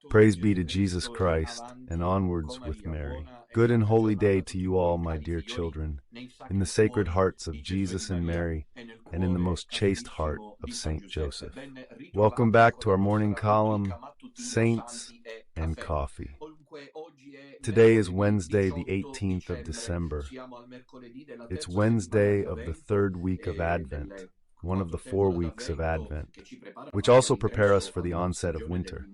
Praise be to Jesus Christ, and onwards with Mary. Good and holy day to you all, my dear children, in the sacred hearts of Jesus and Mary, and in the most chaste heart of Saint Joseph. Welcome back to our morning column, Saints and Coffee. Today is Wednesday, the 18th of December. It's Wednesday of the third week of Advent, one of the 4 weeks of Advent, which also prepare us for the onset of winter,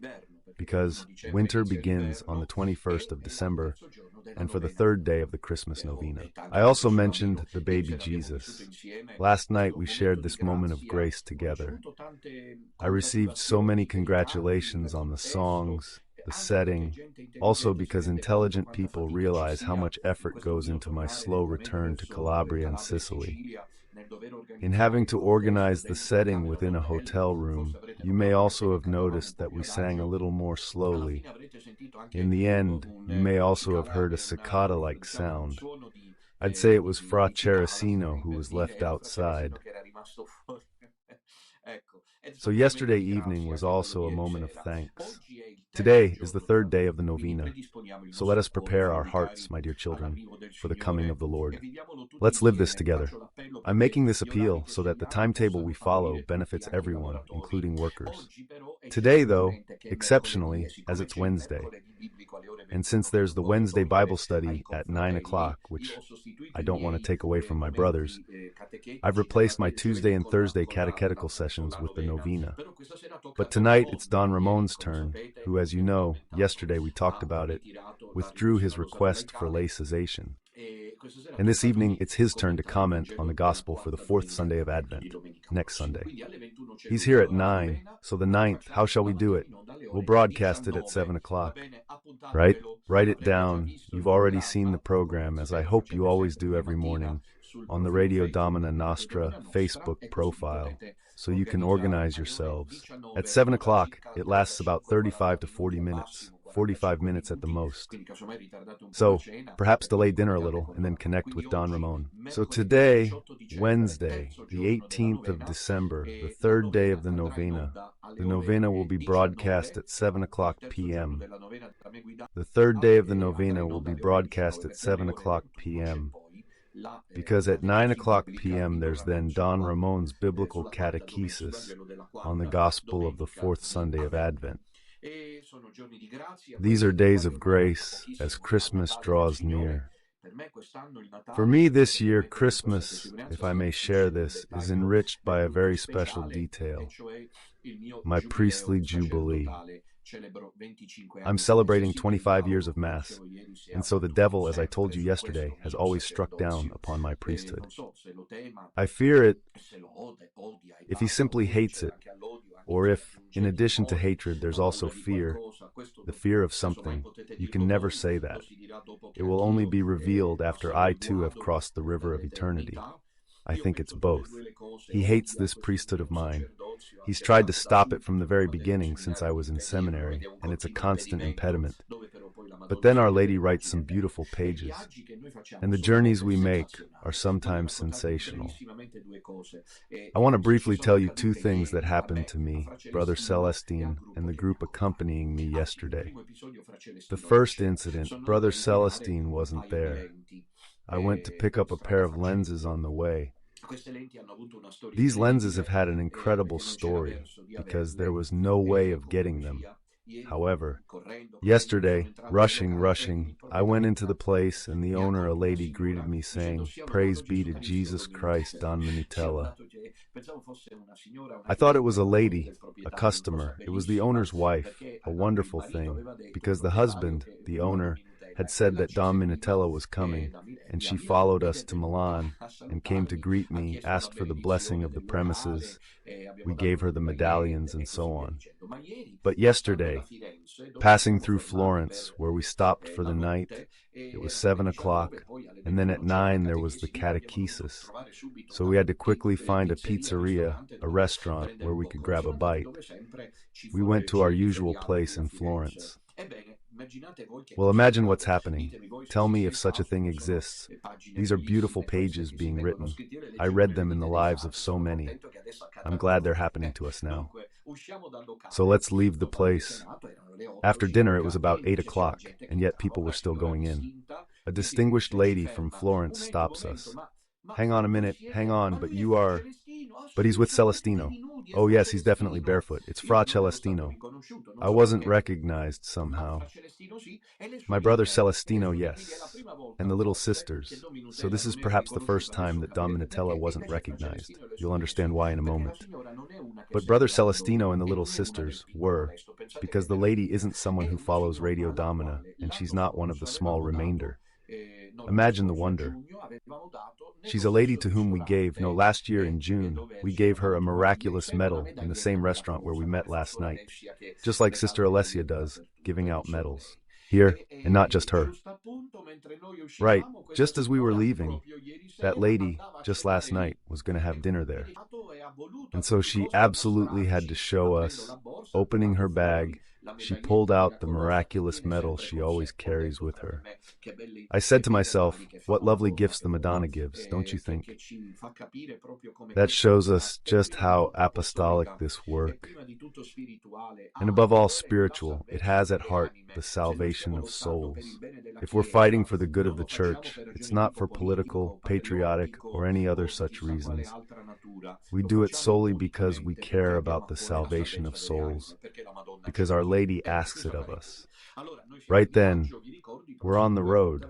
because winter begins on the 21st of December and for the third day of the Christmas novena. I also mentioned the baby Jesus. Last night we shared this moment of grace together. I received so many congratulations on the songs, the setting, also because intelligent people realize how much effort goes into my slow return to Calabria and Sicily. In having to organize the setting within a hotel room, you may also have noticed that we sang a little more slowly. In the end, you may also have heard a cicada-like sound. I'd say it was Fra Cerasino who was left outside. So yesterday evening was also a moment of thanks. Today is the third day of the novena, so let us prepare our hearts, my dear children, for the coming of the Lord. Let's live this together. I'm making this appeal so that the timetable we follow benefits everyone, including workers. Today, though, exceptionally, as it's Wednesday, and since there's the Wednesday Bible study at 9 o'clock, which I don't want to take away from my brothers, I've replaced my Tuesday and Thursday catechetical sessions with the novena. But tonight it's Don Ramon's turn, who, as you know, yesterday we talked about it, withdrew his request for lay cessation. And this evening it's his turn to comment on the Gospel for the fourth Sunday of Advent, next Sunday. He's here at 9, so the 9th, how shall we do it? We'll broadcast it at 7 o'clock. Right? Write it down. You've already seen the program, as I hope you always do every morning, on the Radio Domina Nostra Facebook profile, so you can organize yourselves. At 7 o'clock, it lasts about 35 to 40 minutes. 45 minutes at the most. So, perhaps delay dinner a little and then connect with Don Ramon. So today, Wednesday, the 18th of December, the third day of the novena will be broadcast at 7 o'clock p.m. The third day of the novena will be broadcast at 7 o'clock p.m. because at 9 o'clock p.m. there's then Don Ramon's Biblical Catechesis on the Gospel of the fourth Sunday of Advent. These are days of grace as Christmas draws near. For me this year, Christmas, if I may share this, is enriched by a very special detail, my priestly jubilee. I'm celebrating 25 years of Mass, and so the devil, as I told you yesterday, has always struck down upon my priesthood. I fear it if he simply hates it, or if, in addition to hatred, there's also fear, the fear of something. You can never say that. It will only be revealed after I too have crossed the river of eternity. I think it's both. He hates this priesthood of mine. He's tried to stop it from the very beginning since I was in seminary, and it's a constant impediment. But then Our Lady writes some beautiful pages, and the journeys we make are sometimes sensational. I want to briefly tell you 2 things that happened to me, Brother Celestine, and the group accompanying me yesterday. The first incident, Brother Celestine wasn't there. I went to pick up a pair of lenses on the way. These lenses have had an incredible story, because there was no way of getting them. However, yesterday, rushing, I went into the place, and the owner, a lady, greeted me saying, "Praise be to Jesus Christ, Don Minutella." I thought it was a lady, a customer. It was the owner's wife, a wonderful thing, because the husband, the owner, had said that Don Minutella was coming, and she followed us to Milan and came to greet me, asked for the blessing of the premises. We gave her the medallions and so on. But yesterday, passing through Florence, where we stopped for the night, it was 7 o'clock, and then at 9 there was the catechesis. So we had to quickly find a pizzeria, a restaurant, where we could grab a bite. We went to our usual place in Florence. Well, imagine what's happening. Tell me if such a thing exists. These are beautiful pages being written. I read them in the lives of so many. I'm glad they're happening to us now. So let's leave the place. After dinner, it was about 8 o'clock, and yet people were still going in. A distinguished lady from Florence stops us. Hang on a minute, hang on, but you are... But he's with Celestino. Oh yes, he's definitely barefoot. It's Fra Celestino. I wasn't recognized somehow. My brother Celestino, yes. And the little sisters. So this is perhaps the first time that Don Minutella wasn't recognized. You'll understand why in a moment. But brother Celestino and the little sisters were, because the lady isn't someone who follows Radio Domina, and she's not one of the small remainder. Imagine the wonder. She's a lady to whom we gave, no, last year in June, we gave her a miraculous medal in the same restaurant where we met last night. Just like Sister Alessia does, giving out medals. Here, and not just her. Right, just as we were leaving, that lady, just last night, was going to have dinner there. And so she absolutely had to show us, opening her bag, she pulled out the miraculous medal she always carries with her. I said to myself, what lovely gifts the Madonna gives, don't you think? That shows us just how apostolic this work, and above all spiritual, it has at heart the salvation of souls. If we're fighting for the good of the Church, it's not for political, patriotic, or any other such reasons. We do it solely because we care about the salvation of souls, because Our Lady asks it of us. Right then, we're on the road.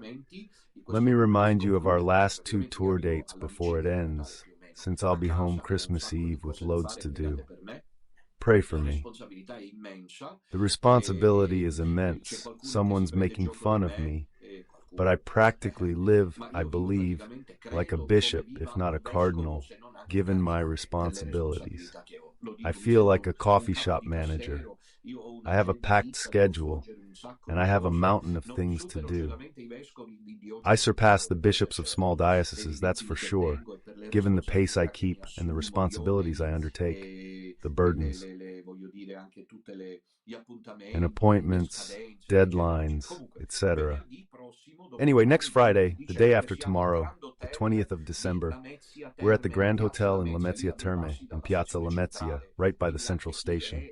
Let me remind you of our last 2 tour dates before it ends, since I'll be home Christmas Eve with loads to do. Pray for me. The responsibility is immense. Someone's making fun of me, but I practically live, I believe, like a bishop, if not a cardinal, given my responsibilities. I feel like a coffee shop manager. I have a packed schedule, and I have a mountain of things to do. I surpass the bishops of small dioceses, that's for sure, given the pace I keep and the responsibilities I undertake, the burdens, and appointments, deadlines, etc. Anyway, next Friday, the day after tomorrow, the 20th of December, we're at the Grand Hotel in Lamezia Terme, in Piazza Lamezia, right by the central station.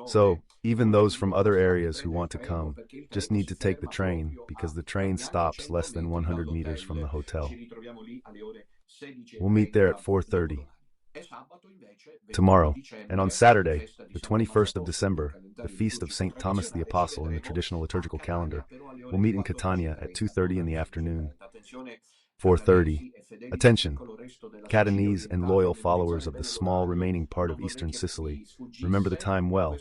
So, even those from other areas who want to come just need to take the train, because the train stops less than 100 meters from the hotel. We'll meet there at 4:30. Tomorrow, and on Saturday, the 21st of December, the feast of St. Thomas the Apostle in the traditional liturgical calendar, we'll meet in Catania at 2:30 in the afternoon. 4:30. Attention! Catanese and loyal followers of the small remaining part of eastern Sicily, remember the time well.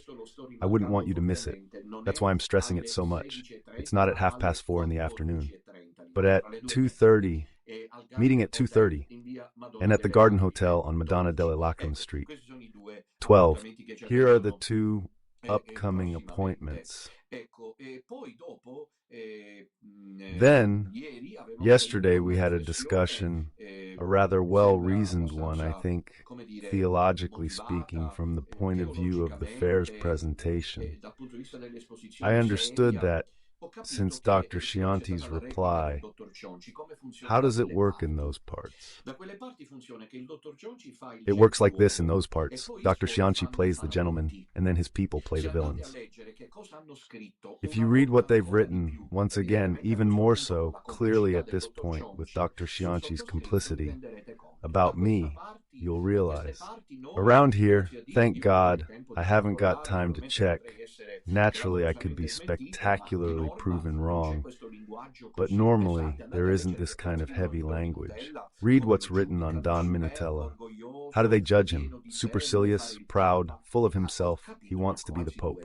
I wouldn't want you to miss it. That's why I'm stressing it so much. It's not at 4:30 in the afternoon, but at 2:30, meeting at 2:30, and at the Garden Hotel on Madonna delle Lacrime Street. 12. Here are the 2 upcoming appointments. Then, yesterday we had a discussion, a rather well-reasoned one, I think, theologically speaking, from the point of view of the fair's presentation. I understood that, since Dr. Scianti's reply, how does it work in those parts? It works like this in those parts. Dr. Scianti plays the gentleman, and then his people play the villains. If you read what they've written, once again, even more so, clearly at this point, with Dr. Scianti's complicity, about me, you'll realize. Around here, thank God, I haven't got time to check. Naturally, I could be spectacularly proven wrong, but normally there isn't this kind of heavy language. Read what's written on Don Minutella. How do they judge him? Supercilious, proud, full of himself. He wants to be the Pope.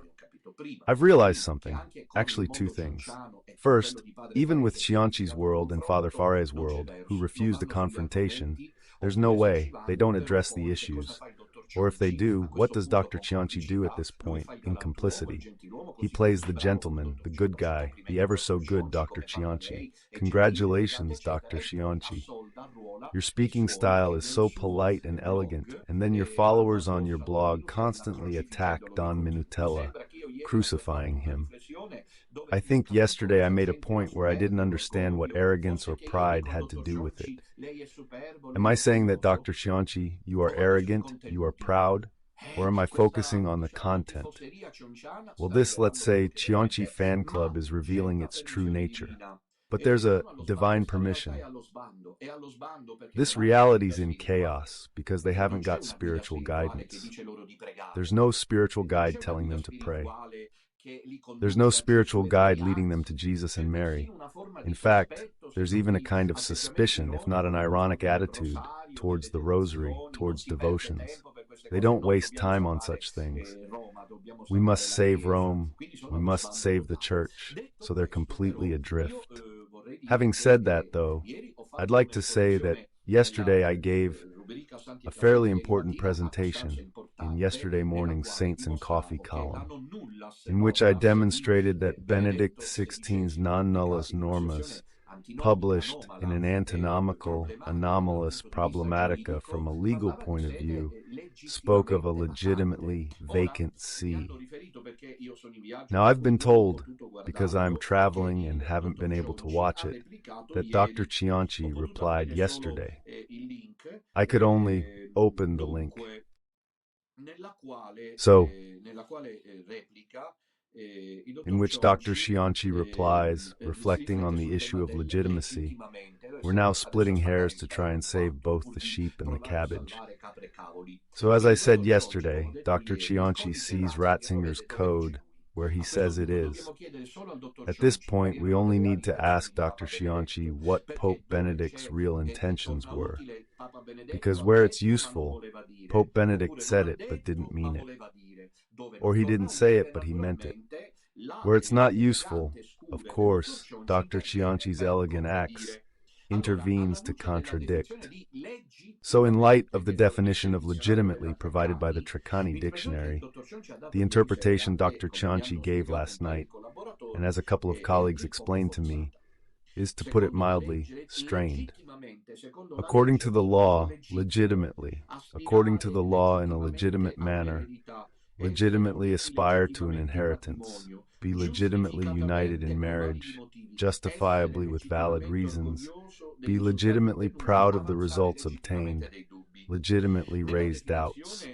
I've realized something, actually 2 things. First, even with Scianti's world and Father Fare's world, who refused a confrontation, there's no way, they don't address the issues. Or if they do, what does Dr. Scianti do at this point, in complicity? He plays the gentleman, the good guy, the ever-so-good Dr. Scianti. Congratulations, Dr. Scianti. Your speaking style is so polite and elegant, and then your followers on your blog constantly attack Don Minutella, crucifying him. I think yesterday I made a point where I didn't understand what arrogance or pride had to do with it. Am I saying that, Dr. Scianti, you are arrogant, you are proud? Or am I focusing on the content? Well, this, let's say, Cianci fan club is revealing its true nature. But there's a divine permission. This reality's in chaos because they haven't got spiritual guidance. There's no spiritual guide telling them to pray. There's no spiritual guide leading them to Jesus and Mary. In fact, there's even a kind of suspicion, if not an ironic attitude, towards the rosary, towards devotions. They don't waste time on such things. We must save Rome, we must save the church, so they're completely adrift. Having said that, though, I'd like to say that yesterday I gave a fairly important presentation in yesterday morning's Saints and Coffee column, in which I demonstrated that Benedict XVI's Non Nullus Normas, published in an antinomical, anomalous problematica from a legal point of view, spoke of a legitimately vacant see. Now, I've been told, because I'm traveling and haven't been able to watch it, that Dr. Cianci replied yesterday. I could only open the link. So, in which Dr. Cianci replies, reflecting on the issue of legitimacy, we're now splitting hairs to try and save both the sheep and the cabbage. So as I said yesterday, Dr. Cianci sees Ratzinger's code where he says it is. At this point, we only need to ask Dr. Cianci what Pope Benedict's real intentions were. Because where it's useful, Pope Benedict said it but didn't mean it. Or he didn't say it but he meant it. Where it's not useful, of course, Dr. Cianci's elegant acts intervenes to contradict. So in light of the definition of legitimately provided by the Treccani dictionary, the interpretation Dr. Cianci gave last night, and as a couple of colleagues explained to me, is, to put it mildly, strained. According to the law, legitimately, according to the law in a legitimate manner, legitimately aspire to an inheritance, be legitimately united in marriage, justifiably with valid reasons, be legitimately proud of the results obtained, legitimately raise doubts.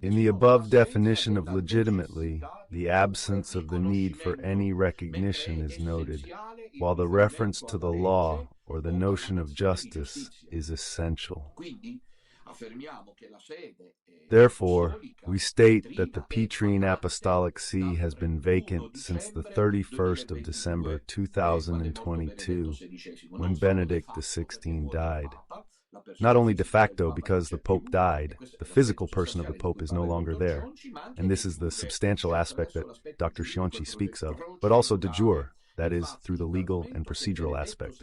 In the above definition of legitimately, the absence of the need for any recognition is noted, while the reference to the law or the notion of justice is essential. Therefore, we state that the Petrine Apostolic See has been vacant since the 31st of December 2022, when Benedict XVI died. Not only de facto because the Pope died, the physical person of the Pope is no longer there, and this is the substantial aspect that Dr. Cianci speaks of, but also de jure, that is, through the legal and procedural aspect.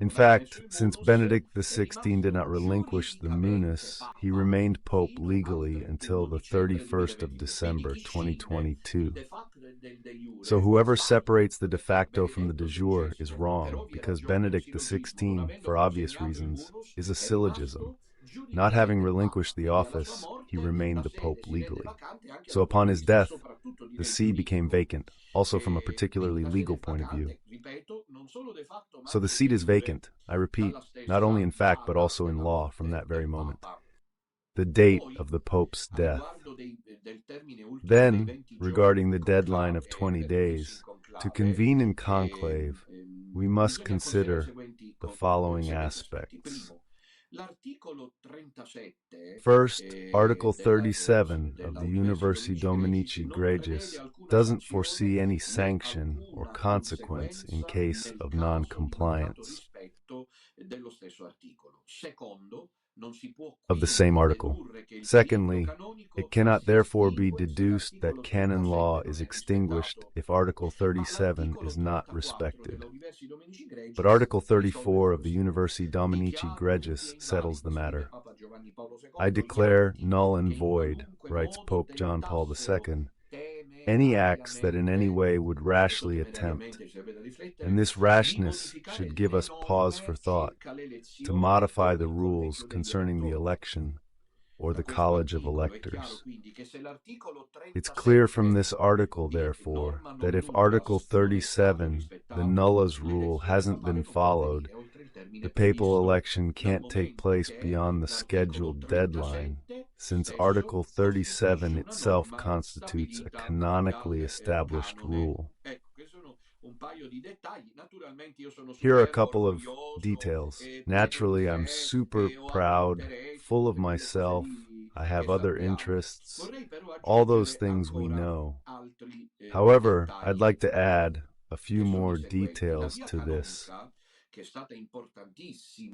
In fact, since Benedict XVI did not relinquish the munus, he remained Pope legally until the 31st of December 2022. So whoever separates the de facto from the de jure is wrong, because Benedict XVI, for obvious reasons, is a syllogism. Not having relinquished the office, he remained the Pope legally. So upon his death, the see became vacant, also from a particularly legal point of view. So the seat is vacant, I repeat, not only in fact but also in law from that very moment. The date of the Pope's death. Then, regarding the deadline of 20 days, to convene in conclave, we must consider the following aspects. First, Article 37 of the Universi Dominici Gregis doesn't foresee any sanction or consequence in case of non-compliance of the same article. Secondly, it cannot therefore be deduced that canon law is extinguished if Article 37 is not respected. But Article 34 of the Universi Dominici Gregis settles the matter. I declare null and void, writes Pope John Paul II, any acts that in any way would rashly attempt, and this rashness should give us pause for thought, to modify the rules concerning the election or the college of electors. It's clear from this article, therefore, that if Article 37, the nullas rule, hasn't been followed, the papal election can't take place beyond the scheduled deadline, since Article 37 itself constitutes a canonically established rule. Here are a couple of details. Naturally, I'm super proud, full of myself, I have other interests, all those things we know. However, I'd like to add a few more details to this.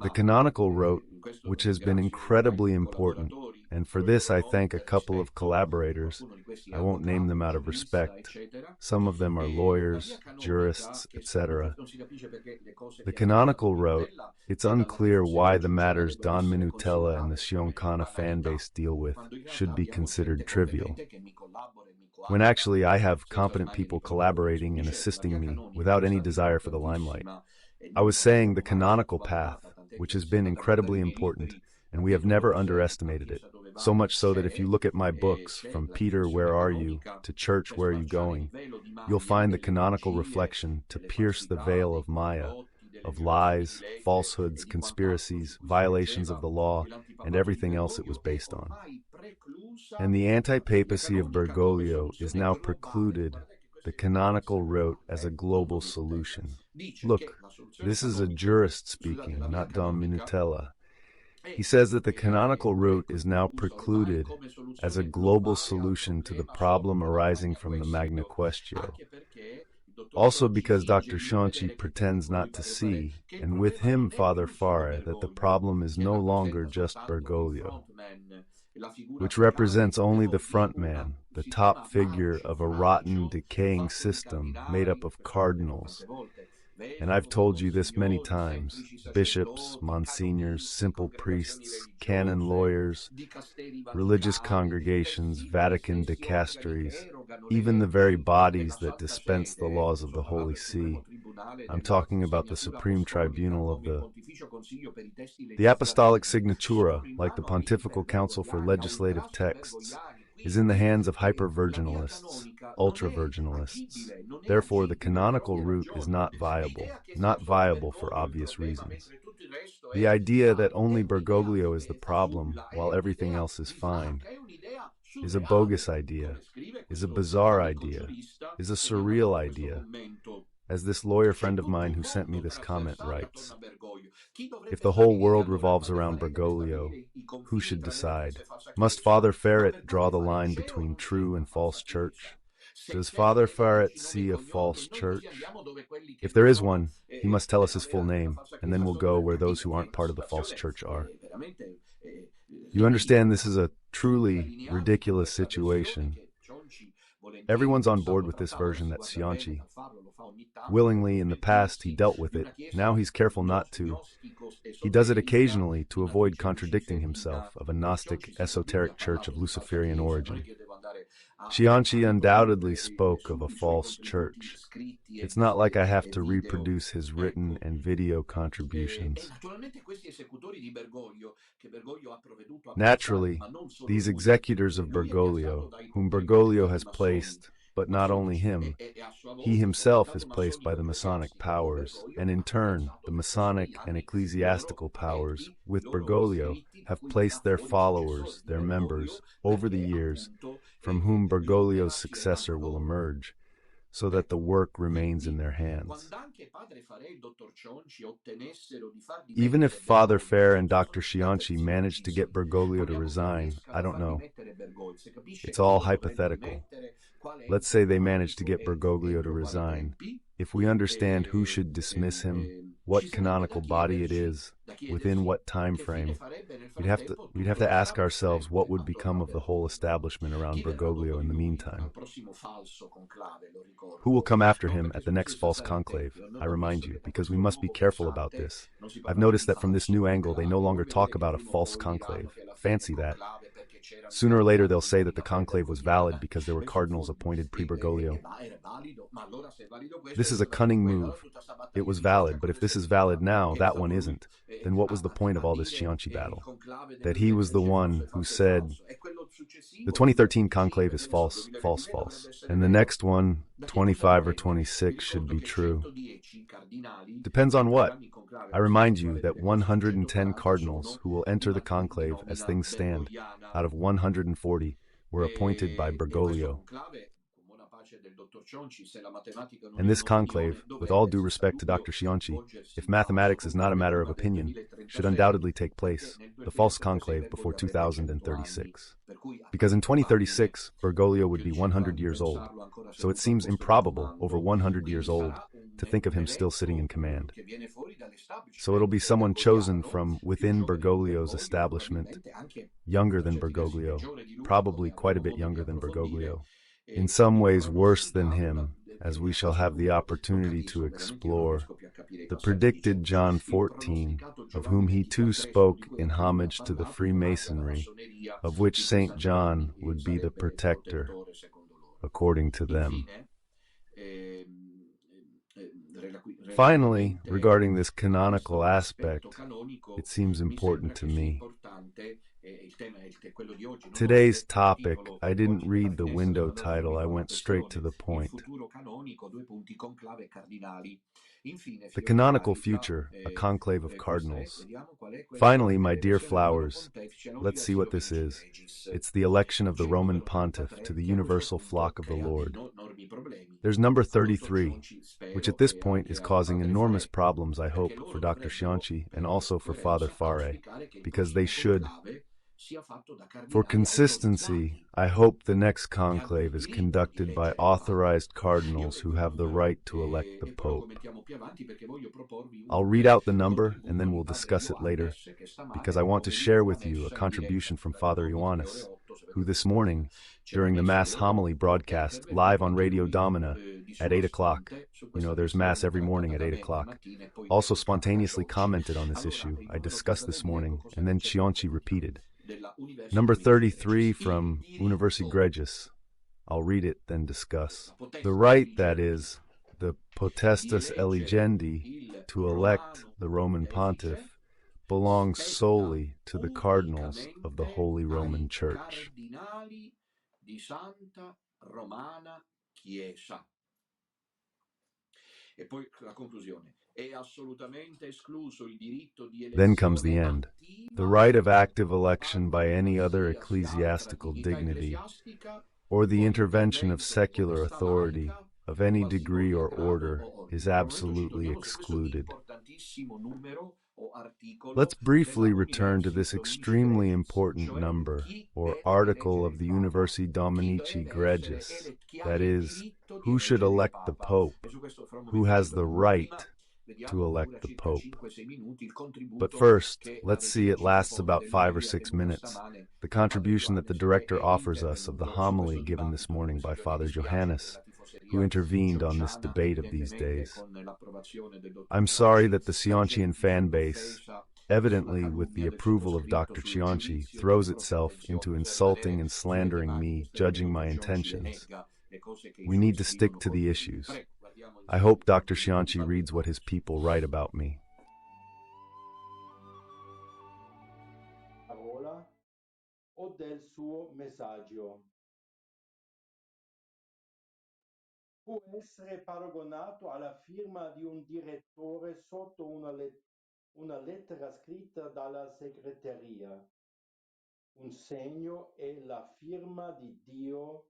The canonical rote, which has been incredibly important, and for this I thank a couple of collaborators. I won't name them out of respect. Some of them are lawyers, jurists, etc. The canonical rote, it's unclear why the matters Don Minutella and the Sioncana fanbase deal with should be considered trivial, when actually I have competent people collaborating and assisting me without any desire for the limelight. I was saying the canonical path, which has been incredibly important, and we have never underestimated it. So much so that if you look at my books, from Peter, Where Are You, to Church, Where Are You Going, you'll find the canonical reflection to pierce the veil of Maya, of lies, falsehoods, conspiracies, violations of the law, and everything else it was based on. And the anti-papacy of Bergoglio is now precluded, the canonical rote as a global solution. Look, this is a jurist speaking, not Don Minutella. He says that the canonical route is now precluded as a global solution to the problem arising from the Magna Quaestio. Also because Dr. Cianci pretends not to see, and with him Father Fara, that the problem is no longer just Bergoglio, which represents only the front man, the top figure of a rotten, decaying system made up of cardinals. And I've told you this many times, bishops, monsignors, simple priests, canon lawyers, religious congregations, Vatican dicasteries, even the very bodies that dispense the laws of the Holy See. I'm talking about the Supreme Tribunal of the Apostolic Signatura, like the Pontifical Council for Legislative Texts, is in the hands of hyper-virginalists, ultra-virginalists. Therefore, the canonical route is not viable for obvious reasons. The idea that only Bergoglio is the problem while everything else is fine is a bogus idea, is a bizarre idea, is a surreal idea. As this lawyer friend of mine who sent me this comment writes, if the whole world revolves around Bergoglio, who should decide? Must Father Ferret draw the line between true and false church? Does Father Ferret see a false church? If there is one, he must tell us his full name, and then we'll go where those who aren't part of the false church are. You understand this is a truly ridiculous situation. Everyone's on board with this version that Cianci, willingly in the past he dealt with it, now he's careful not to. He does it occasionally to avoid contradicting himself, of a Gnostic, esoteric church of Luciferian origin. Cianci undoubtedly spoke of a false church. It's not like I have to reproduce his written and video contributions. Naturally, these executors of Bergoglio, whom Bergoglio has placed, but not only him, he himself is placed by the Masonic powers, and in turn, the Masonic and ecclesiastical powers, with Bergoglio, have placed their followers, their members, over the years, from whom Bergoglio's successor will emerge, so that the work remains in their hands. Even if Father Fair and Dr. Cianci manage to get Bergoglio to resign, I don't know. It's all hypothetical. Let's say they manage to get Bergoglio to resign. If we understand who should dismiss him, what canonical body it is, within what time frame, we'd have to ask ourselves what would become of the whole establishment around Bergoglio in the meantime. Who will come after him at the next false conclave, I remind you, because we must be careful about this. I've noticed that from this new angle they no longer talk about a false conclave. Fancy that. Sooner or later they'll say that the conclave was valid because there were cardinals appointed pre-Bergoglio. This is a cunning move. It was valid, but if this is valid now, that one isn't. Then what was the point of all this Cianci battle? That he was the one who said, The 2013 conclave is false, false, false. And the next one, 25 or 26, should be true. Depends on what? I remind you that 110 cardinals who will enter the conclave as things stand, out of 140, were appointed by Bergoglio. And this conclave, with all due respect to Dr. Cianci, if mathematics is not a matter of opinion, should undoubtedly take place, the false conclave, before 2036. Because in 2036, Bergoglio would be 100 years old, so it seems improbable, over 100 years old, to think of him still sitting in command. So it'll be someone chosen from within Bergoglio's establishment, younger than Bergoglio, probably quite a bit younger than Bergoglio, in some ways worse than him, as we shall have the opportunity to explore, the predicted John 14, of whom he too spoke in homage to the Freemasonry, of which St. John would be the protector, according to them. Finally, regarding this canonical aspect, it seems important to me. Today's topic, I didn't read the window title, I went straight to the point. The canonical future, a conclave of cardinals. Finally, my dear flowers, let's see what this is. It's the election of the Roman pontiff to the universal flock of the Lord. There's number 33, which at this point is causing enormous problems, I hope, for Dr. Cianci and also for Father Fare, because they should. For consistency, I hope the next conclave is conducted by authorized cardinals who have the right to elect the Pope. I'll read out the number and then we'll discuss it later, because I want to share with you a contribution from Father Ioannis, who this morning, during the Mass homily broadcast live on Radio Domina at 8 o'clock, there's Mass every morning at 8 o'clock, also spontaneously commented on this issue I discussed this morning, and then Cianci repeated. Number 33 from Universi Gregis. I'll read it, then discuss. The right, that is, the potestas eligendi, to elect the Roman pontiff, belongs solely to the cardinals of the Holy Roman Church. Then comes the end. The right of active election by any other ecclesiastical dignity, or the intervention of secular authority of any degree or order, is absolutely excluded. Let's briefly return to this extremely important number, or article of the Universi Dominici Gregis, that is, who should elect the Pope, who has the right to elect the Pope. But first, let's see, it lasts about 5 or 6 minutes, the contribution that the director offers us of the homily given this morning by Father Johannes, who intervened on this debate of these days. I'm sorry that the Ciancian fan base, evidently with the approval of Dr. Cianci, throws itself into insulting and slandering me, judging my intentions. We need to stick to the issues. I hope Dr. Cianci reads what his people write about me. Parola o del suo messaggio. Può essere paragonato alla firma di un direttore sotto una lettera scritta dalla segreteria. Un segno è la firma di Dio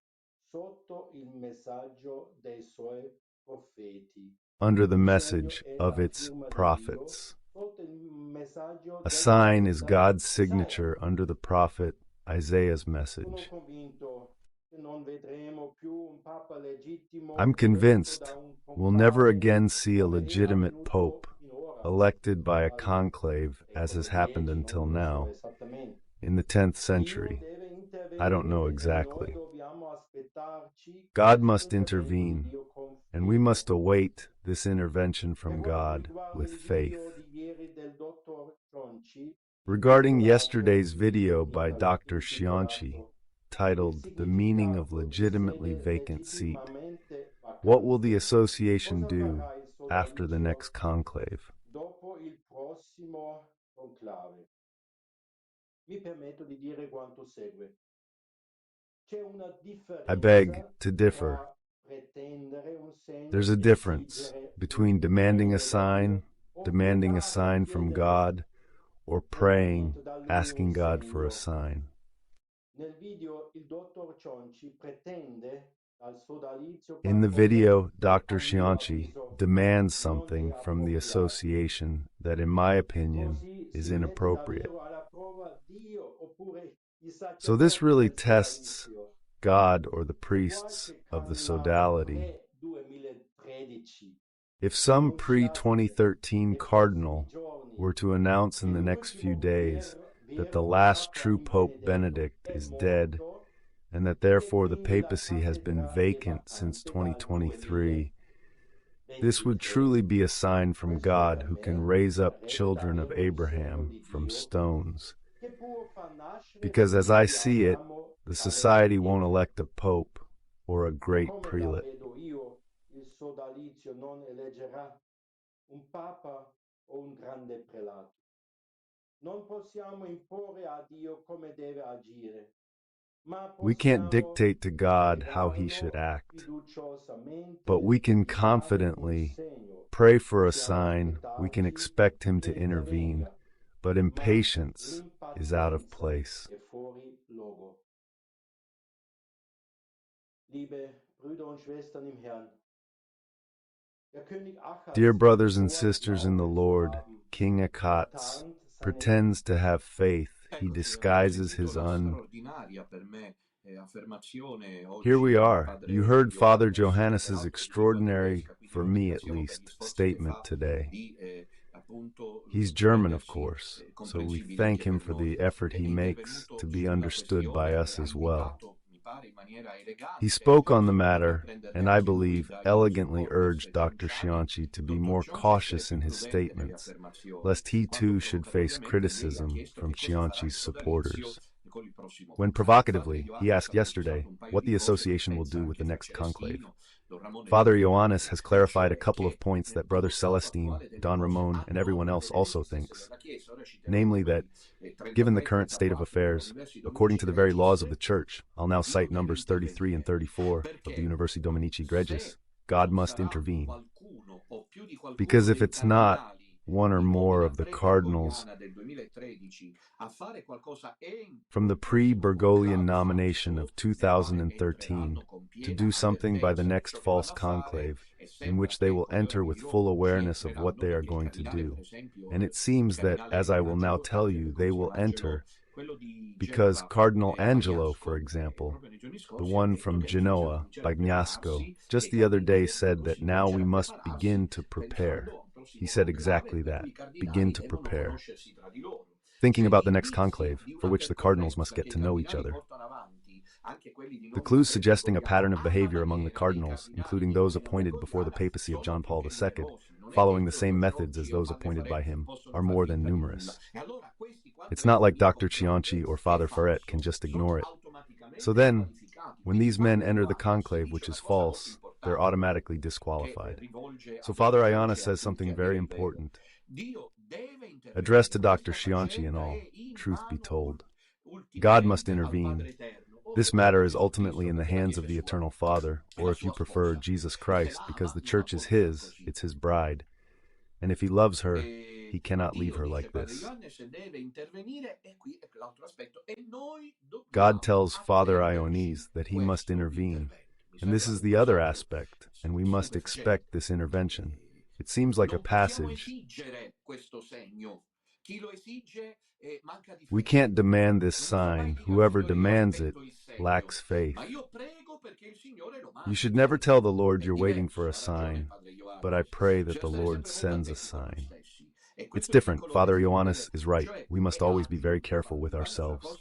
sotto il messaggio dei suoi profeti. Under the message of its prophets. A sign is God's signature under the prophet Isaiah's message. I'm convinced we'll never again see a legitimate pope elected by a conclave, as has happened until now, in the 10th century. I don't know exactly. God must intervene, and we must await this intervention from God with faith. Regarding yesterday's video by Dr. Cianci, titled The Meaning of Legitimately Vacant Seat, what will the association do after the next conclave? Mi permetto di dire quanto segue. I beg to differ. There's a difference between demanding a sign from God, or praying, asking God for a sign. In the video, Dr. Cianci demands something from the association that, in my opinion, is inappropriate. So this really tests God or the priests of the sodality. If some pre-2013 cardinal were to announce in the next few days that the last true Pope Benedict is dead, and that therefore the papacy has been vacant since 2023, this would truly be a sign from God, who can raise up children of Abraham from stones. Because as I see it, the society won't elect a pope or a great prelate. We can't dictate to God how he should act, but we can confidently pray for a sign. We can expect him to intervene, but impatience is out of place. Dear brothers and sisters in the Lord, King Akats pretends to have faith. He disguises his Here we are. You heard Father Johannes's extraordinary, for me at least, statement today. He's German, of course, so we thank him for the effort he makes to be understood by us as well. He spoke on the matter, and I believe elegantly urged Dr. Cianci to be more cautious in his statements, lest he too should face criticism from Cianci's supporters. When provocatively, he asked yesterday what the association will do with the next conclave. Father Ioannis has clarified a couple of points that Brother Celestine, Don Ramon, and everyone else also thinks. Namely that, given the current state of affairs, according to the very laws of the Church, I'll now cite numbers 33 and 34 of the Universi Dominici Gregis, God must intervene. Because if it's not one or more of the cardinals from the pre-Bergoglian nomination of 2013 to do something by the next false conclave, in which they will enter with full awareness of what they are going to do. And it seems that, as I will now tell you, they will enter because Cardinal Angelo, for example, the one from Genoa, Bagnasco, just the other day said that now we must begin to prepare. He said exactly that, begin to prepare. Thinking about the next conclave, for which the cardinals must get to know each other. The clues suggesting a pattern of behavior among the cardinals, including those appointed before the papacy of John Paul II, following the same methods as those appointed by him, are more than numerous. It's not like Dr. Cianci or Father Ferret can just ignore it. So then, when these men enter the conclave, which is false, they're automatically disqualified. So Father Ioannis says something very important, addressed to Dr. Cianci and all, truth be told. God must intervene. This matter is ultimately in the hands of the Eternal Father, or if you prefer, Jesus Christ, because the church is his, it's his bride. And if he loves her, he cannot leave her like this. God tells Father Ioannis that he must intervene. And this is the other aspect, and we must expect this intervention. It seems like a passage. We can't demand this sign. Whoever demands it lacks faith. You should never tell the Lord you're waiting for a sign, but I pray that the Lord sends a sign. It's different. Father Ioannis is right. We must always be very careful with ourselves.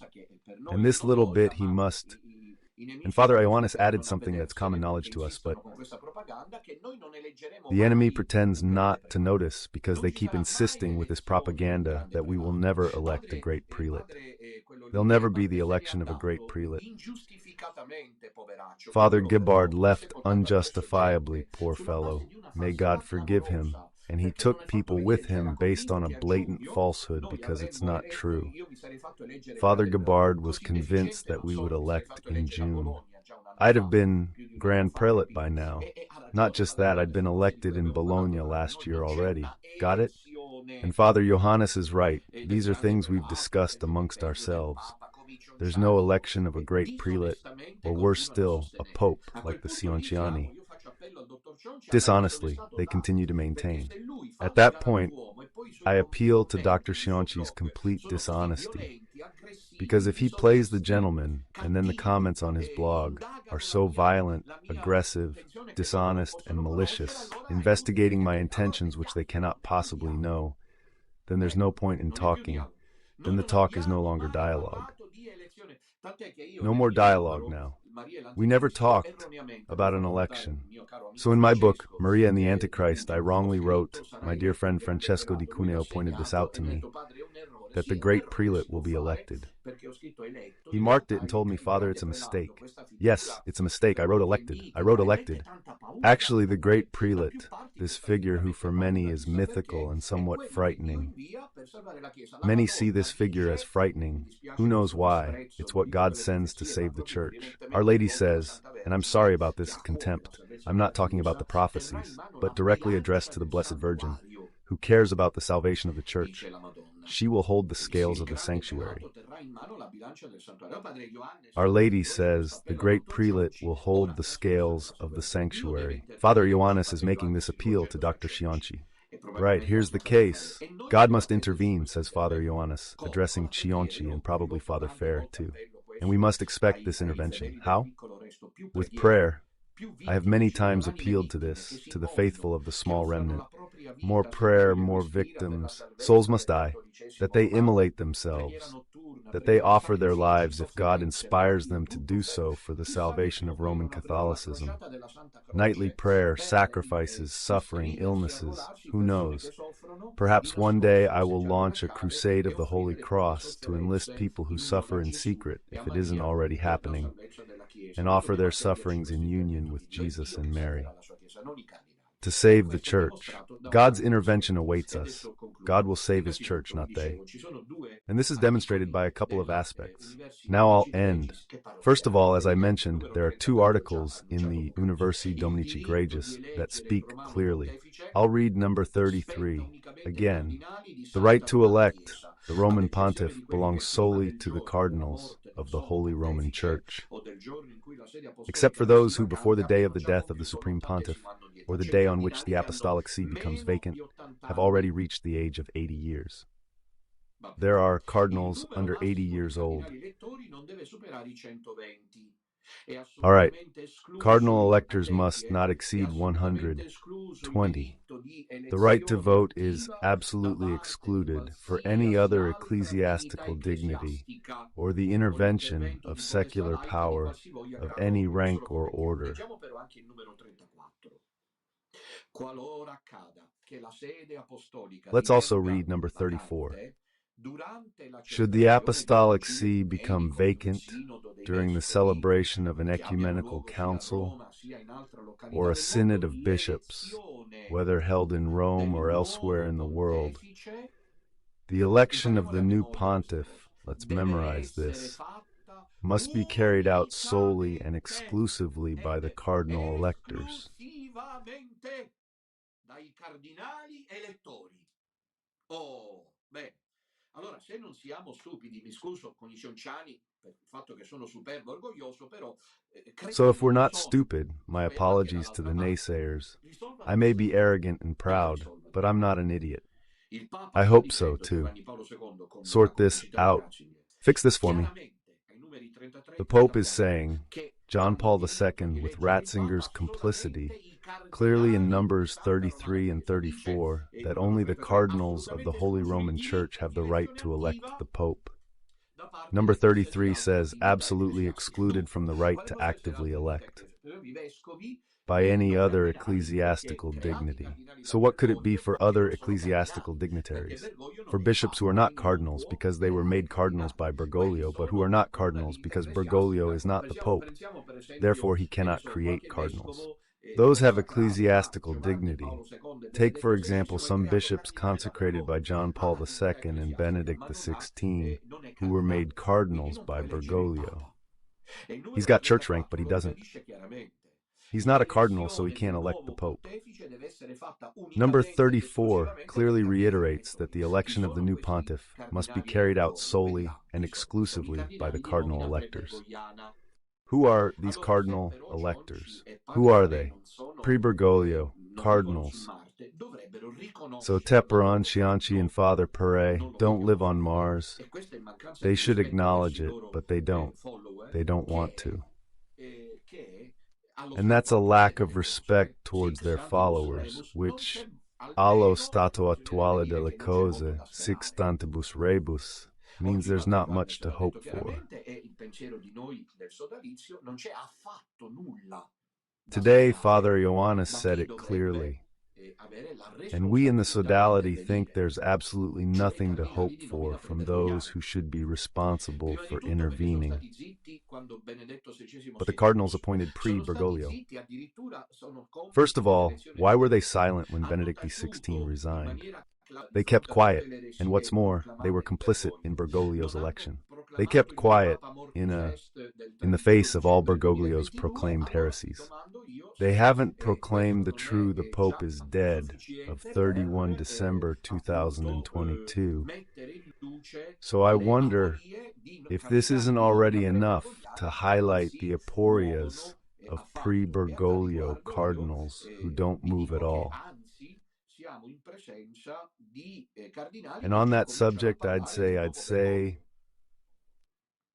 And this little bit he must... And Father Ioannis added something that's common knowledge to us, but the enemy pretends not to notice because they keep insisting with this propaganda that we will never elect a great prelate. There'll never be the election of a great prelate. Father Gibbard left unjustifiably, poor fellow. May God forgive him, and he took people with him based on a blatant falsehood because it's not true. Father Gabbard was convinced that we would elect in June. I'd have been Grand Prelate by now. Not just that, I'd been elected in Bologna last year already. Got it? And Father Johannes is right. These are things we've discussed amongst ourselves. There's no election of a great prelate, or worse still, a pope like the Cionciani. Dishonestly, they continue to maintain. At that point, I appeal to Dr. Cianci's complete dishonesty, because if he plays the gentleman, and then the comments on his blog are so violent, aggressive, dishonest, and malicious, investigating my intentions which they cannot possibly know, then there's no point in talking. Then the talk is no longer dialogue. No more dialogue now. We never talked about an election. So in my book, Maria and the Antichrist, I wrongly wrote, my dear friend Francesco Di Cuneo pointed this out to me, that the great prelate will be elected. He marked it and told me, Father, it's a mistake. Yes, it's a mistake. I wrote elected. I wrote elected. Actually, the great prelate, this figure who for many is mythical and somewhat frightening. Many see this figure as frightening. Who knows why? It's what God sends to save the church. Our Lady says, and I'm sorry about this contempt, I'm not talking about the prophecies, but directly addressed to the Blessed Virgin, who cares about the salvation of the church. She will hold the scales of the sanctuary. Our Lady says the great prelate will hold the scales of the sanctuary. Father Ioannis is making this appeal to Dr. Cianci. Right, here's the case. God must intervene, says Father Ioannis, addressing Cianci and probably Father Fair too. And we must expect this intervention. How? With prayer. I have many times appealed to this, to the faithful of the small remnant. More prayer, more victims. Souls must die, that they immolate themselves, that they offer their lives if God inspires them to do so for the salvation of Roman Catholicism. Nightly prayer, sacrifices, suffering, illnesses, who knows? Perhaps one day I will launch a crusade of the Holy Cross to enlist people who suffer in secret, if it isn't already happening, and offer their sufferings in union with Jesus and Mary. To save the church. God's intervention awaits us. God will save his church, not they. And this is demonstrated by a couple of aspects. Now I'll end. First of all, as I mentioned, there are two articles in the Universi Dominici Gregis that speak clearly. I'll read number 33. Again, the right to elect the Roman pontiff belongs solely to the cardinals of the Holy Roman Church, except for those who, before the day of the death of the Supreme Pontiff, or the day on which the apostolic see becomes vacant, have already reached the age of 80 years. There are cardinals under 80 years old. All right, cardinal electors must not exceed 120. The right to vote is absolutely excluded for any other ecclesiastical dignity or the intervention of secular power of any rank or order. Let's also read number 34. Should the apostolic see become vacant during the celebration of an ecumenical council or a synod of bishops, whether held in Rome or elsewhere in the world, the election of the new pontiff, let's memorize this, must be carried out solely and exclusively by the cardinal electors. Allora, se non siamo stupidi, mi scuso con I Cionciani per il fatto che sono superbo e orgoglioso, però... So if we're not stupid, my apologies to the naysayers. I may be arrogant and proud, but I'm not an idiot. I hope so, too. Sort this out. Fix this for me. The Pope is saying, John Paul II, with Ratzinger's complicity, clearly in Numbers 33 and 34, that only the cardinals of the Holy Roman Church have the right to elect the Pope. Number 33 says, absolutely excluded from the right to actively elect by any other ecclesiastical dignity. So what could it be for other ecclesiastical dignitaries? For bishops who are not cardinals because they were made cardinals by Bergoglio, but who are not cardinals because Bergoglio is not the Pope. Therefore, he cannot create cardinals. Those have ecclesiastical dignity. Take, for example, some bishops consecrated by John Paul II and Benedict XVI, who were made cardinals by Bergoglio. He's got church rank, but he doesn't. He's not a cardinal, so he can't elect the Pope. Number 34 clearly reiterates that the election of the new pontiff must be carried out solely and exclusively by the cardinal electors. Who are these cardinal electors? Who are they? Pre-Bergoglio, cardinals. So Tepperon, Cianci, and Father Pere don't live on Mars. They should acknowledge it, but they don't. They don't want to. And that's a lack of respect towards their followers, which, allo stato attuale delle cose, sic stantibus rebus, means there's not much to hope for. Today, Father Ioannis said it clearly, and we in the sodality think there's absolutely nothing to hope for from those who should be responsible for intervening. But the cardinals appointed pre-Bergoglio. First of all, why were they silent when Benedict XVI resigned? They kept quiet, and what's more, they were complicit in Bergoglio's election. They kept quiet in the face of all Bergoglio's proclaimed heresies. They haven't proclaimed the Pope is dead of 31 December 2022. So I wonder if this isn't already enough to highlight the aporias of pre-Bergoglio cardinals who don't move at all. And on that subject, I'd say,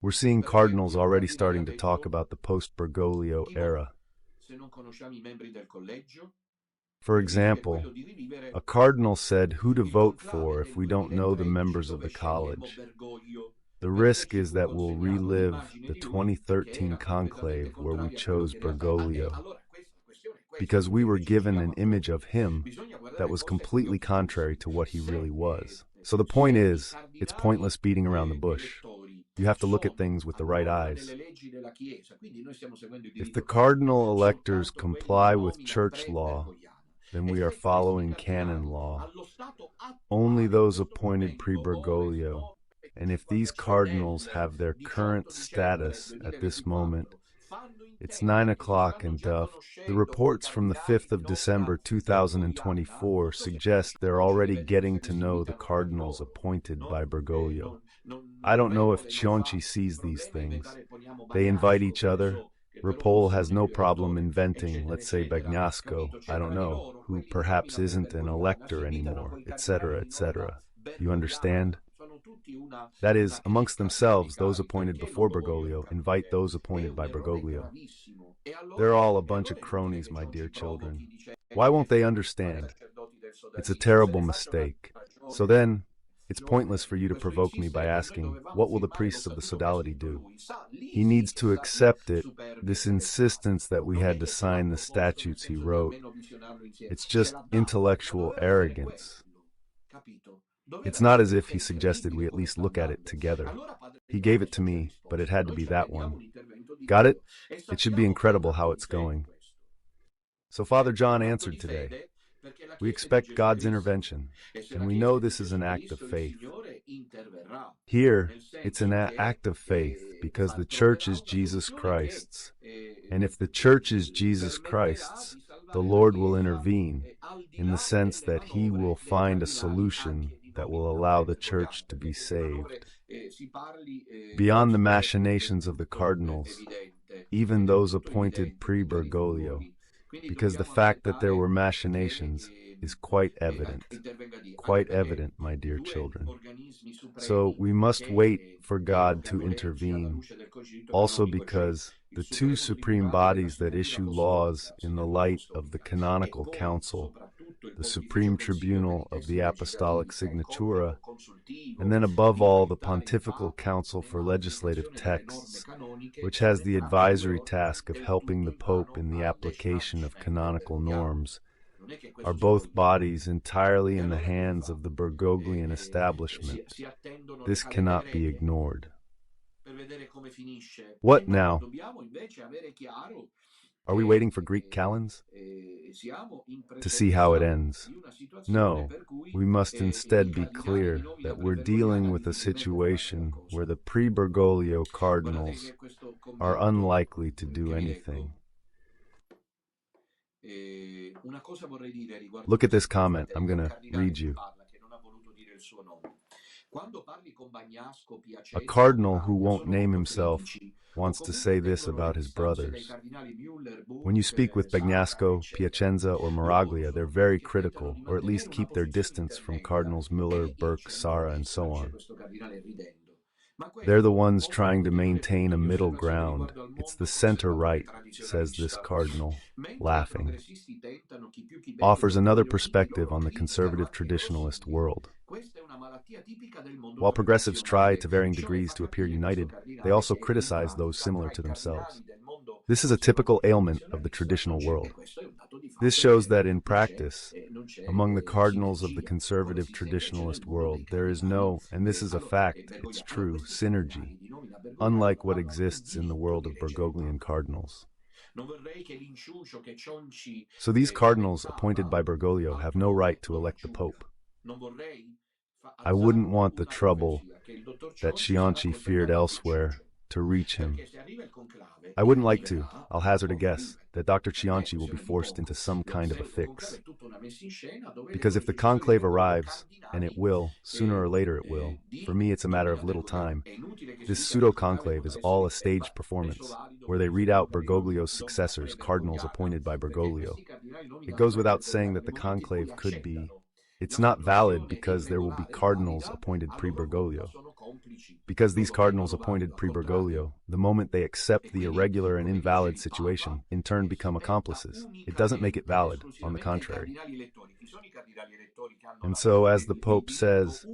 we're seeing cardinals already starting to talk about the post-Bergoglio era. For example, a cardinal said who to vote for if we don't know the members of the college. The risk is that we'll relive the 2013 conclave where we chose Bergoglio, because we were given an image of him that was completely contrary to what he really was. So the point is, it's pointless beating around the bush. You have to look at things with the right eyes. If the cardinal electors comply with church law, then we are following canon law. Only those appointed pre-Bergoglio. And if these cardinals have their current status at this moment, it's 9 o'clock and the reports from the 5th of December 2024 suggest they're already getting to know the cardinals appointed by Bergoglio. I don't know if Cianci sees these things. They invite each other. Ripoll has no problem inventing, let's say Bagnasco, I don't know, who perhaps isn't an elector anymore, etc., etc. You understand? That is, amongst themselves, those appointed before Bergoglio invite those appointed by Bergoglio. They're all a bunch of cronies, my dear children. Why won't they understand? It's a terrible mistake. So then, it's pointless for you to provoke me by asking, what will the priests of the sodality do? He needs to accept it, this insistence that we had to sign the statutes he wrote. It's just intellectual arrogance. It's not as if he suggested we at least look at it together. He gave it to me, but it had to be that one. Got it? It should be incredible how it's going. So Father John answered today. We expect God's intervention, and we know this is an act of faith. Here, it's an act of faith because the church is Jesus Christ's. And if the church is Jesus Christ's, the Lord will intervene in the sense that he will find a solution that will allow the church to be saved. Beyond the machinations of the cardinals, even those appointed pre-Bergoglio, because the fact that there were machinations is quite evident, my dear children. So we must wait for God to intervene, also because the two supreme bodies that issue laws in the light of the canonical council, the Supreme Tribunal of the Apostolic Signatura, and then above all the Pontifical Council for Legislative Texts, which has the advisory task of helping the Pope in the application of canonical norms, are both bodies entirely in the hands of the Bergoglian establishment. This cannot be ignored. What now? Are we waiting for Greek calends to see how it ends? No, we must instead be clear that we're dealing with a situation where the pre-Bergoglio cardinals are unlikely to do anything. Look at this comment. I'm going to read you. A cardinal who won't name himself wants to say this about his brothers. When you speak with Bagnasco, Piacenza, or Maraglia, they're very critical, or at least keep their distance from Cardinals Müller, Burke, Sara, and so on. They're the ones trying to maintain a middle ground. It's the center-right, says this cardinal, laughing. Offers another perspective on the conservative traditionalist world. While progressives try to varying degrees to appear united, they also criticize those similar to themselves. This is a typical ailment of the traditional world. This shows that in practice, among the cardinals of the conservative traditionalist world, there is no, and this is a fact, it's true, synergy, unlike what exists in the world of Bergoglian cardinals. So these cardinals appointed by Bergoglio have no right to elect the Pope. I wouldn't want the trouble that Cianci feared elsewhere to reach him. I wouldn't like to, I'll hazard a guess, that Dr. Cianci will be forced into some kind of a fix. Because if the conclave arrives, and it will, sooner or later it will, for me it's a matter of little time, this pseudo-conclave is all a staged performance, where they read out Bergoglio's successors, cardinals appointed by Bergoglio. It goes without saying that the conclave could be. It's not valid because there will be cardinals appointed pre-Bergoglio. Because these cardinals appointed pre-Bergoglio, the moment they accept the irregular and invalid situation, in turn become accomplices. It doesn't make it valid, on the contrary. And so, as the Pope says,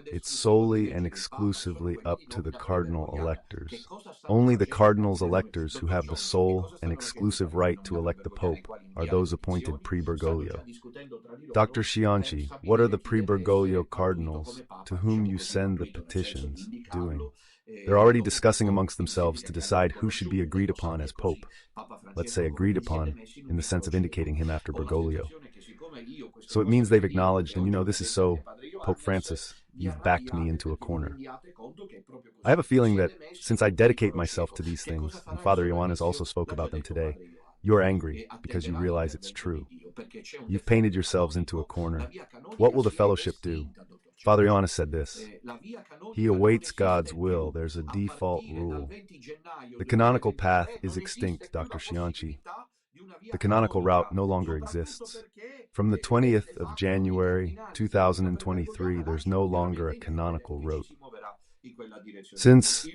it's solely and exclusively up to the cardinal electors. Only the cardinals electors who have the sole and exclusive right to elect the Pope are those appointed pre-Bergoglio. Dr. Cianci, what are the pre-Bergoglio cardinals to whom you send the petitions doing? They're already discussing amongst themselves to decide who should be agreed upon as Pope. Let's say agreed upon in the sense of indicating him after Bergoglio. So it means they've acknowledged, and you know this is so, Pope Francis, you've backed me into a corner. I have a feeling that since I dedicate myself to these things, and Father Ioannis also spoke about them today, you're angry because you realize it's true. You've painted yourselves into a corner. What will the fellowship do? Father Ioannis said this: he awaits God's will. There's a default rule. The canonical path is extinct, Dr. Cianci. The canonical route no longer exists. From the 20th of January, 2023, there's no longer a canonical route. Since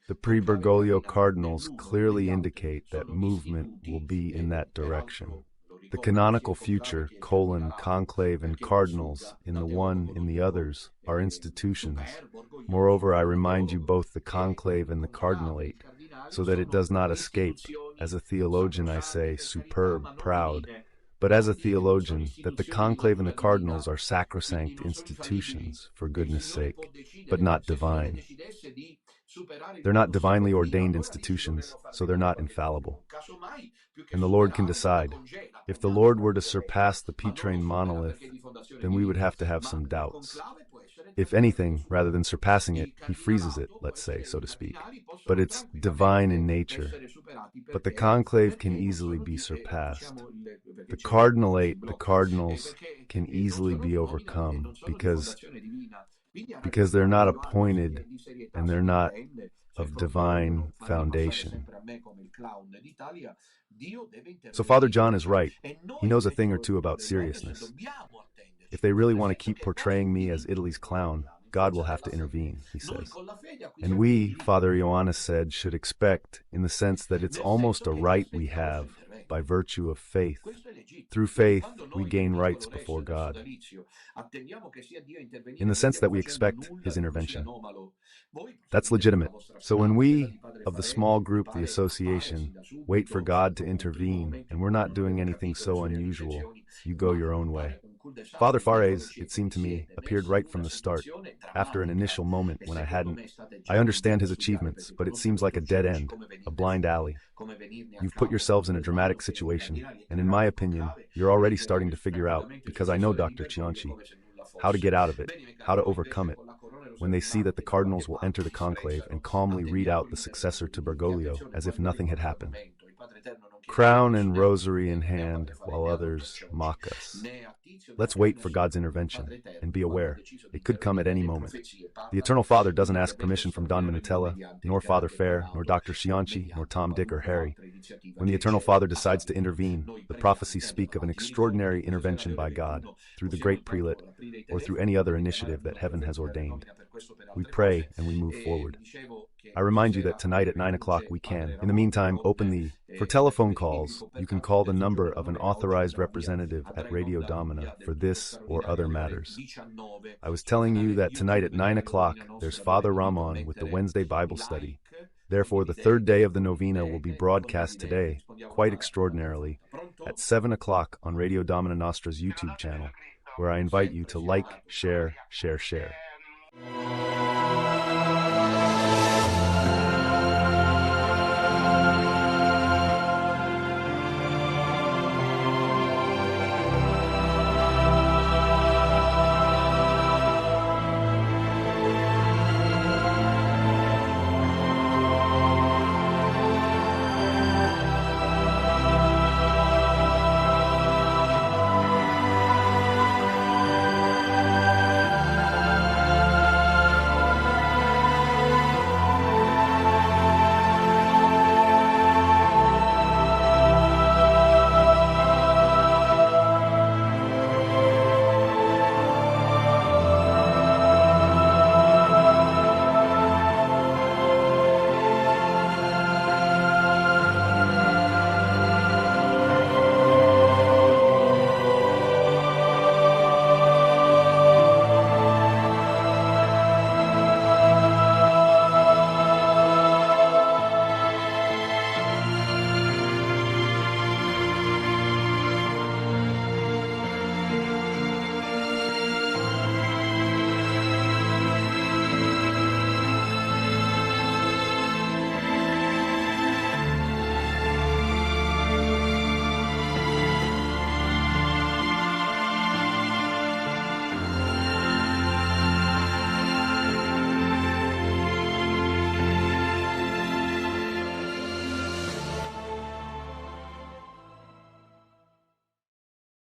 the pre-Bergoglio cardinals clearly indicate that movement will be in that direction. The canonical future, conclave and cardinals, in the one, in the others, are institutions. Moreover, I remind you both the conclave and the cardinalate, so that it does not escape. As a theologian, I say, superb, proud, but as a theologian, that the conclave and the cardinals are sacrosanct institutions, for goodness sake, but not divine. They're not divinely ordained institutions, so they're not infallible. And the Lord can decide. If the Lord were to surpass the Petrine monolith, then we would have to have some doubts. If anything, rather than surpassing it, he freezes it, let's say, so to speak. But it's divine in nature. But the conclave can easily be surpassed. The cardinalate, the cardinals, can easily be overcome because they're not appointed and they're not of divine foundation. So Father John is right. He knows a thing or two about seriousness. If they really want to keep portraying me as Italy's clown, God will have to intervene, he says. And we, Father Ioannis said, should expect, in the sense that it's almost a right we have, by virtue of faith. Through faith, we gain rights before God. In the sense that we expect his intervention. That's legitimate. So when we, of the small group, the association, wait for God to intervene, and we're not doing anything so unusual, you go your own way. Father Fares, it seemed to me, appeared right from the start, after an initial moment when I hadn't. I understand his achievements, but it seems like a dead end, a blind alley. You've put yourselves in a dramatic situation, and in my opinion, you're already starting to figure out, because I know Dr. Cianci, how to get out of it, how to overcome it, when they see that the cardinals will enter the conclave and calmly read out the successor to Bergoglio as if nothing had happened. Crown and rosary in hand, while others mock us. Let's wait for God's intervention, and be aware, it could come at any moment. The Eternal Father doesn't ask permission from Don Minutella, nor Father Fair, nor Dr. Cianci, nor Tom, Dick, or Harry. When the Eternal Father decides to intervene, the prophecies speak of an extraordinary intervention by God, through the great prelate, or through any other initiative that heaven has ordained. We pray and we move forward. I remind you that tonight at 9 o'clock we can, in the meantime, for telephone calls, you can call the number of an authorized representative at Radio Domina for this or other matters. I was telling you that tonight at 9 o'clock there's Father Ramon with the Wednesday Bible study. Therefore, the third day of the novena will be broadcast today, quite extraordinarily, at 7 o'clock on Radio Domina Nostra's YouTube channel, where I invite you to like, share.